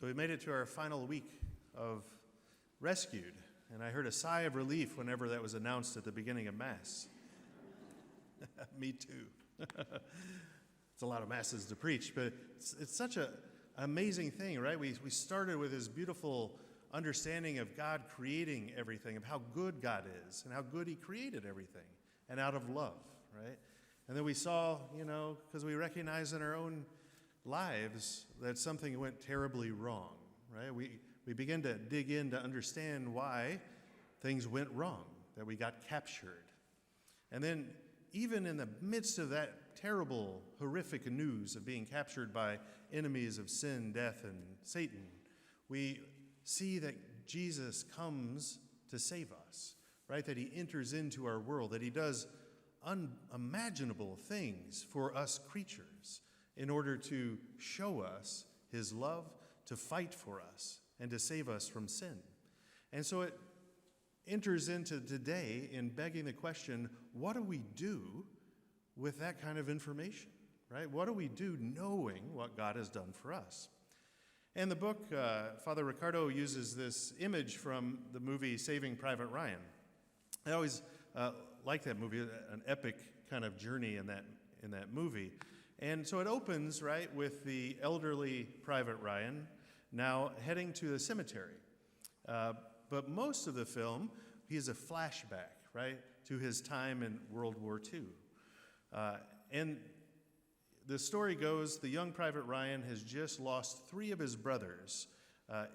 So we made it to our final week of Rescued, and I heard a sigh of relief whenever that was announced at the beginning of Mass. Me too. It's a lot of Masses to preach, but it's such an amazing thing, right? We started with this beautiful understanding of God creating everything, of how good God is, and how good He created everything, and out of love, right? And then we saw, because we recognize in our own lives that something went terribly wrong, right? We begin to dig in to understand why things went wrong, that we got captured. And then even in the midst of that terrible, horrific news of being captured by enemies of sin, death, and Satan, we see that Jesus comes to save us, right? That He enters into our world, that He does unimaginable things for us creatures in order to show us His love, to fight for us, and to save us from sin. And so it enters into today in begging the question, what do we do with that kind of information, right? What do we do knowing what God has done for us? And the book, Father Ricardo uses this image from the movie Saving Private Ryan. I always like that movie, an epic kind of journey in that movie. And so it opens, right, with the elderly Private Ryan now heading to the cemetery. But most of the film, he is a flashback, right, to his time in World War II. And the story goes, the young Private Ryan has just lost 3 of his brothers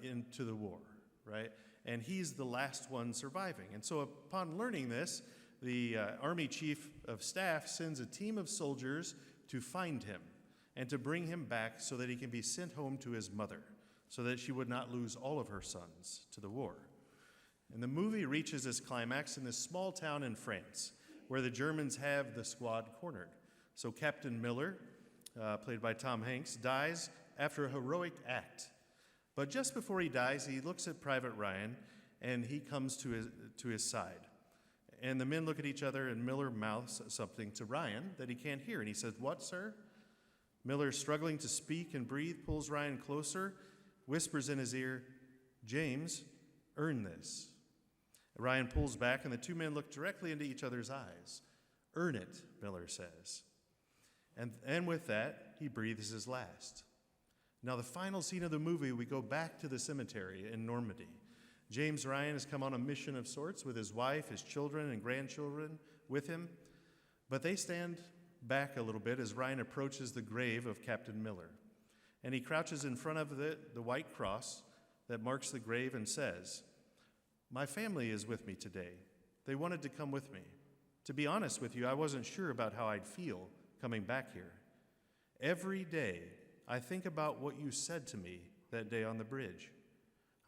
into the war, right? And he's the last one surviving. And so upon learning this, the Army Chief of Staff sends a team of soldiers to find him and to bring him back so that he can be sent home to his mother, so that she would not lose all of her sons to the war. And the movie reaches its climax in this small town in France, where the Germans have the squad cornered. So Captain Miller, played by Tom Hanks, dies after a heroic act. But just before he dies, he looks at Private Ryan, and he comes to his side. And the men look at each other, and Miller mouths something to Ryan that he can't hear. And he says, "What, sir?" Miller, struggling to speak and breathe, pulls Ryan closer, whispers in his ear, "James, earn this." Ryan pulls back, and the 2 men look directly into each other's eyes. "Earn it," Miller says. And with that, he breathes his last. Now, the final scene of the movie, we go back to the cemetery in Normandy. James Ryan has come on a mission of sorts with his wife, his children, and grandchildren with him. But they stand back a little bit as Ryan approaches the grave of Captain Miller. And he crouches in front of the white cross that marks the grave and says, "My family is with me today. They wanted to come with me. To be honest with you, I wasn't sure about how I'd feel coming back here. Every day, I think about what you said to me that day on the bridge.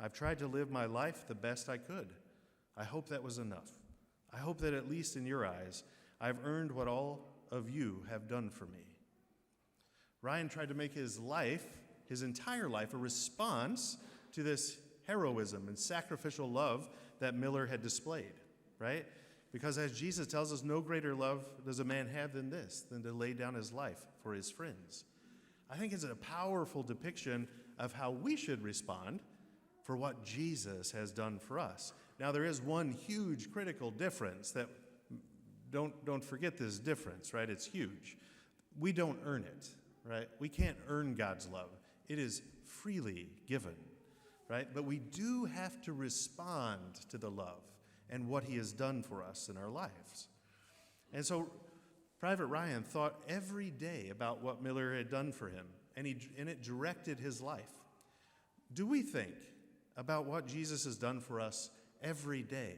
I've tried to live my life the best I could. I hope that was enough. I hope that at least in your eyes, I've earned what all of you have done for me." Ryan tried to make his life, his entire life, a response to this heroism and sacrificial love that Miller had displayed, right? Because as Jesus tells us, no greater love does a man have than this, than to lay down his life for his friends. I think it's a powerful depiction of how we should respond for what Jesus has done for us. Now, there is one huge critical difference that, don't forget this difference, right? It's huge. We don't earn it, right? We can't earn God's love. It is freely given, right? But we do have to respond to the love and what He has done for us in our lives. And so Private Ryan thought every day about what Miller had done for him, and it directed his life. Do we think about what Jesus has done for us every day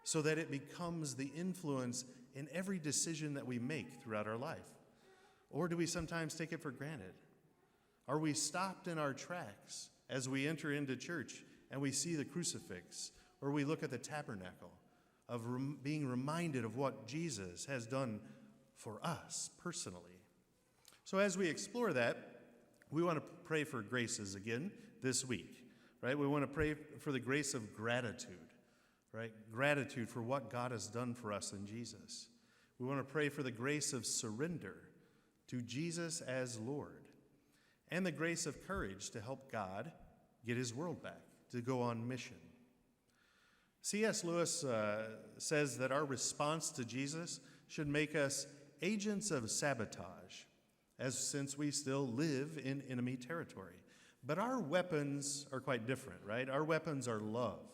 so that it becomes the influence in every decision that we make throughout our life? Or do we sometimes take it for granted? Are we stopped in our tracks as we enter into church and we see the crucifix, or we look at the tabernacle, of being reminded of what Jesus has done for us personally? So as we explore that, we want to pray for graces again this week, right? We want to pray for the grace of gratitude, right? Gratitude for what God has done for us in Jesus. We want to pray for the grace of surrender to Jesus as Lord, and the grace of courage to help God get his world back, to go on mission. C.S. Lewis says that our response to Jesus should make us agents of sabotage, since we still live in enemy territory. But our weapons are quite different, right? Our weapons are love,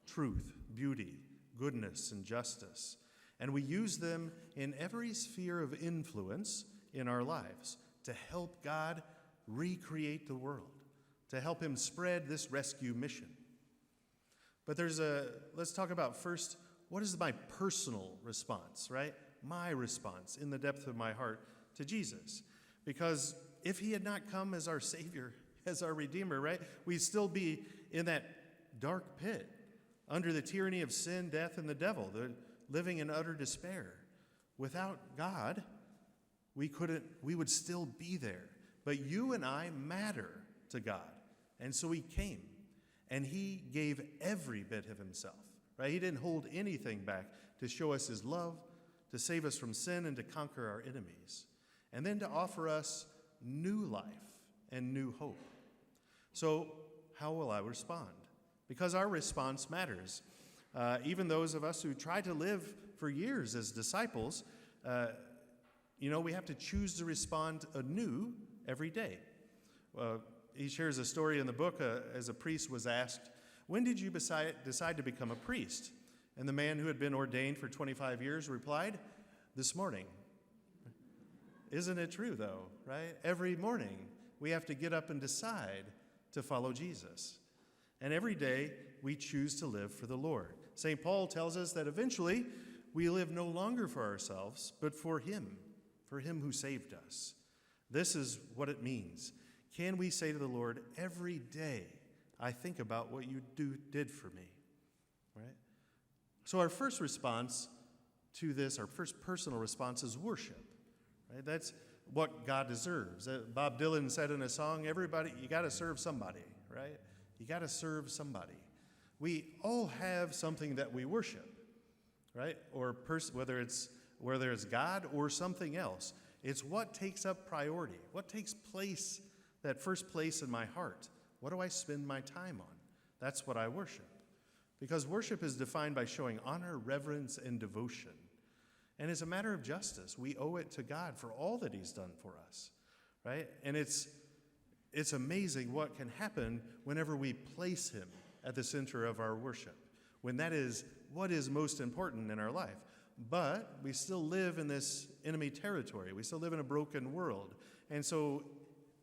truth, beauty, goodness, and justice. And we use them in every sphere of influence in our lives to help God recreate the world, to help him spread this rescue mission. But let's talk about first, what is my personal response, right? My response in the depth of my heart to Jesus. Because if he had not come as our Savior, as our Redeemer, right, we'd still be in that dark pit under the tyranny of sin, death, and the devil, living in utter despair. Without God, we would still be there. But you and I matter to God. And so he came, and he gave every bit of himself, right? He didn't hold anything back to show us his love, to save us from sin, and to conquer our enemies. And then to offer us new life and new hope. So how will I respond? Because our response matters. Even those of us who try to live for years as disciples, we have to choose to respond anew every day. He shares a story in the book as a priest was asked, "When did you decide to become a priest?" And the man who had been ordained for 25 years replied, "This morning." Isn't it true, though, right? Every morning we have to get up and decide to follow Jesus. And every day we choose to live for the Lord. St. Paul tells us that eventually we live no longer for ourselves, but for him who saved us. This is what it means. Can we say to the Lord, every day I think about what you did for me, right? So our first response to this, our first personal response is worship, right? That's what God deserves. Bob Dylan said in a song, everybody, you got to serve somebody, right? You got to serve somebody. We all have something that we worship, right? Or whether it's God or something else. It's what takes up priority, what takes place, that first place in my heart. What do I spend my time on? That's what I worship. Because worship is defined by showing honor, reverence, and devotion. And it's a matter of justice. We owe it to God for all that he's done for us, right? And it's amazing what can happen whenever we place him at the center of our worship, when that is what is most important in our life. But we still live in this enemy territory. We still live in a broken world. And so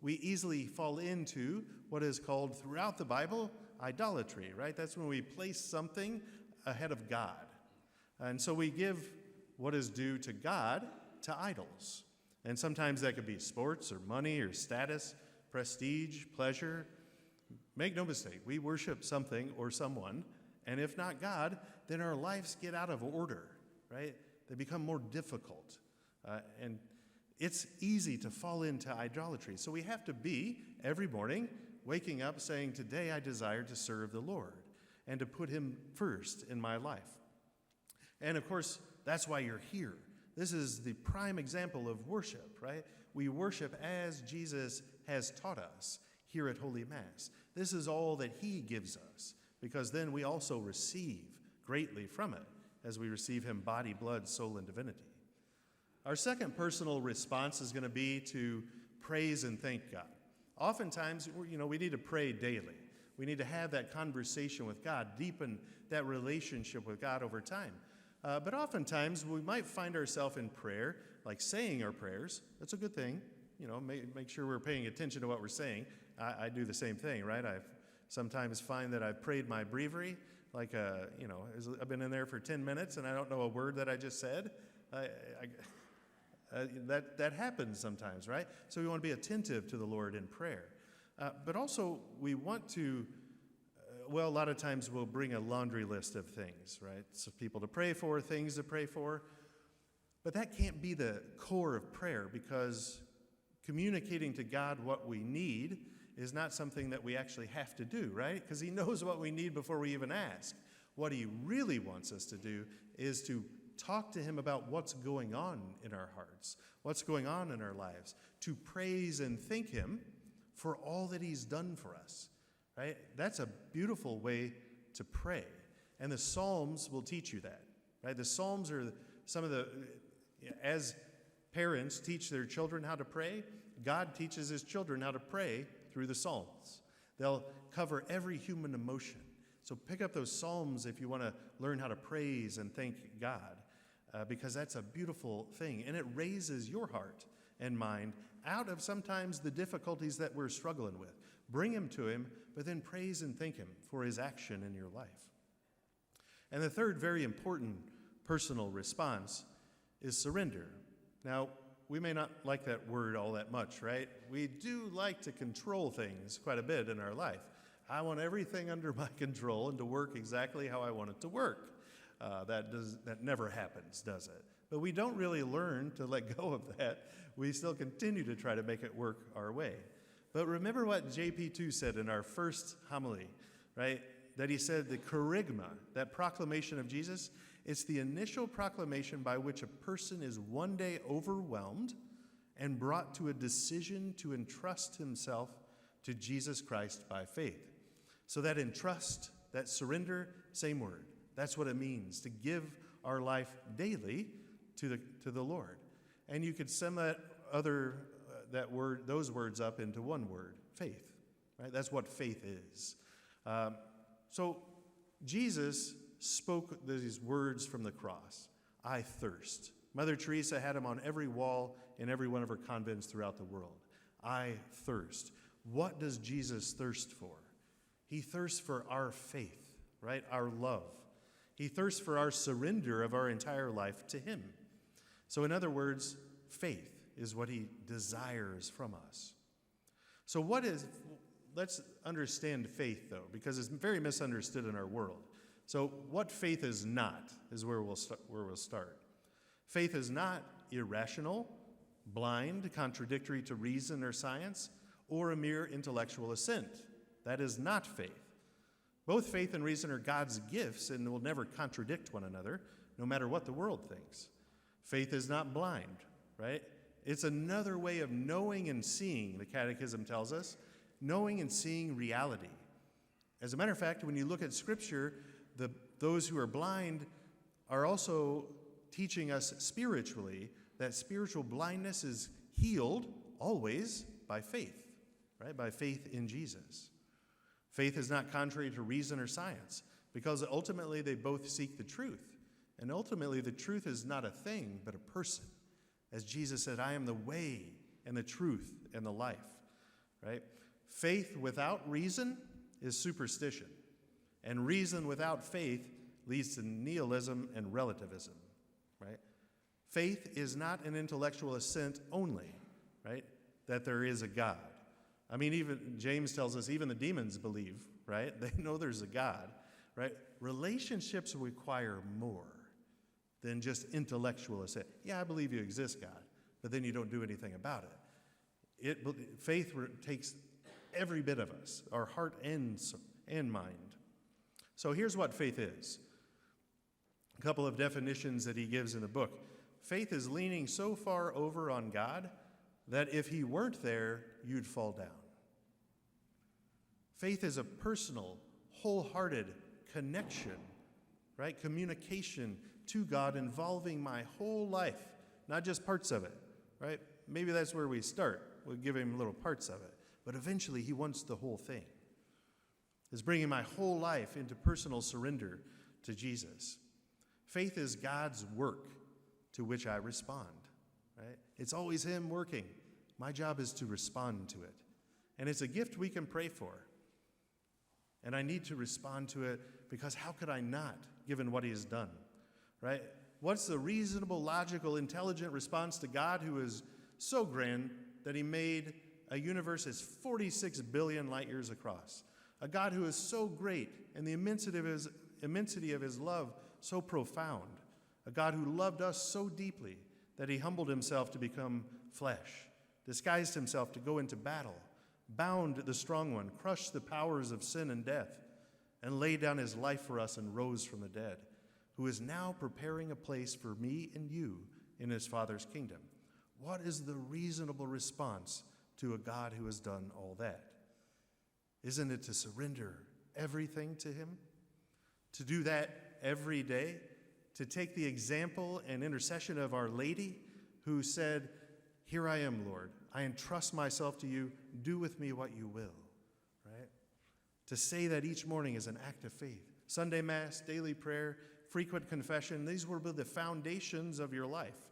we easily fall into what is called throughout the Bible idolatry, right? That's when we place something ahead of God. And so we give what is due to God to idols. And sometimes that could be sports or money or status, prestige, pleasure. Make no mistake, we worship something or someone, and if not God, then our lives get out of order, right? They become more difficult. And it's easy to fall into idolatry. So we have to be, every morning, waking up saying, today I desire to serve the Lord and to put him first in my life. And of course, that's why you're here. This is the prime example of worship, right? We worship as Jesus has taught us here at Holy Mass. This is all that he gives us, because then we also receive greatly from it as we receive him body, blood, soul, and divinity. Our second personal response is going to be to praise and thank God. Oftentimes, we need to pray daily. We need to have that conversation with God, deepen that relationship with God over time. But oftentimes, we might find ourselves in prayer, like saying our prayers. That's a good thing. Make sure we're paying attention to what we're saying. I do the same thing, right? I sometimes find that I've prayed my breviary, I've been in there for 10 minutes and I don't know a word that I just said. That happens sometimes, right? So we want to be attentive to the Lord in prayer. But also, we want to, a lot of times we'll bring a laundry list of things, right? So people to pray for, things to pray for. But that can't be the core of prayer, because communicating to God what we need is not something that we actually have to do, right? Because he knows what we need before we even ask. What he really wants us to do is to talk to him about what's going on in our hearts, what's going on in our lives, to praise and thank him for all that he's done for us, right? That's a beautiful way to pray. And the Psalms will teach you that, right? The Psalms are some of the, as parents teach their children how to pray, God teaches his children how to pray through the Psalms. They'll cover every human emotion. So pick up those Psalms if you want to learn how to praise and thank God, because that's a beautiful thing. And it raises your heart and mind out of sometimes the difficulties that we're struggling with. Bring him to him, but then praise and thank him for his action in your life. And the third very important personal response is surrender. Now, we may not like that word all that much, right? We do like to control things quite a bit in our life. I want everything under my control and to work exactly how I want it to work. That never happens, does it? But we don't really learn to let go of that. We still continue to try to make it work our way. But remember what JP2 said in our first homily, right? That he said the kerygma, that proclamation of Jesus, it's the initial proclamation by which a person is one day overwhelmed and brought to a decision to entrust himself to Jesus Christ by faith. So that entrust, that surrender, same word. That's what it means, to give our life daily to the Lord. And you could sum those words up into one word, faith. Right? That's what faith is. So Jesus spoke these words from the cross. I thirst. Mother Teresa had them on every wall in every one of her convents throughout the world. I thirst. What does Jesus thirst for? He thirsts for our faith, right? Our love. He thirsts for our surrender of our entire life to him. So in other words, faith is what he desires from us. So let's understand faith though, because it's very misunderstood in our world. So what faith is not is where we'll start. Faith is not irrational, blind, contradictory to reason or science, or a mere intellectual assent. That is not faith. Both faith and reason are God's gifts and will never contradict one another, no matter what the world thinks. Faith is not blind, right? It's another way of knowing and seeing, the Catechism tells us, knowing and seeing reality. As a matter of fact, when you look at Scripture, those who are blind are also teaching us spiritually that spiritual blindness is healed always by faith, right? By faith in Jesus. Faith is not contrary to reason or science, because ultimately they both seek the truth. And ultimately the truth is not a thing, but a person. As Jesus said, I am the way and the truth and the life, right? Faith without reason is superstition. And reason without faith leads to nihilism and relativism, right? Faith is not an intellectual assent only, right? That there is a God. I mean, even James tells us even the demons believe, right? They know there's a God, right? Relationships require more than just intellectual assent. Yeah, I believe you exist, God, but then you don't do anything about it. Faith takes every bit of us, our heart and mind. So here's what faith is. A couple of definitions that he gives in the book. Faith is leaning so far over on God that if he weren't there, you'd fall down. Faith is a personal, wholehearted connection, right? Communication to God involving my whole life, not just parts of it, right? Maybe that's where we start. We'll give him little parts of it. But eventually he wants the whole thing. It's bringing my whole life into personal surrender to Jesus. Faith is God's work to which I respond, right? It's always him working. My job is to respond to it. And it's a gift we can pray for. And I need to respond to it because how could I not, given what he has done, right? What's the reasonable, logical, intelligent response to God who is so grand that he made a universe that's 46 billion light years across? A God who is so great and the immensity of his love so profound. A God who loved us so deeply that he humbled himself to become flesh, disguised himself to go into battle, bound the strong one, crushed the powers of sin and death, and laid down his life for us and rose from the dead, who is now preparing a place for me and you in his Father's kingdom. What is the reasonable response to a God who has done all that? Isn't it to surrender everything to him? To do that every day? To take the example and intercession of Our Lady, who said, "Here I am, Lord. I entrust myself to you. Do with me what you will." Right? To say that each morning is an act of faith. Sunday Mass, daily prayer, frequent confession, these will be the foundations of your life.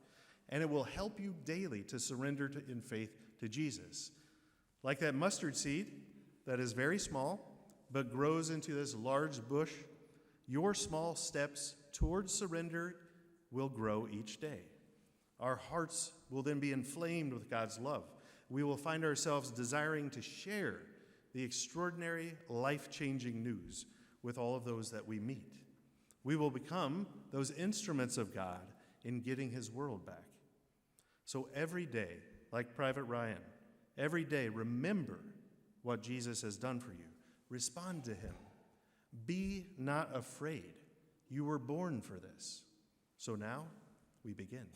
And it will help you daily to surrender in faith to Jesus. Like that mustard seed that is very small, but grows into this large bush, your small steps towards surrender will grow each day. Our hearts will then be inflamed with God's love. We will find ourselves desiring to share the extraordinary, life-changing news with all of those that we meet. We will become those instruments of God in getting his world back. So every day, like Private Ryan, every day remember what Jesus has done for you. Respond to him. Be not afraid. You were born for this. So now we begin.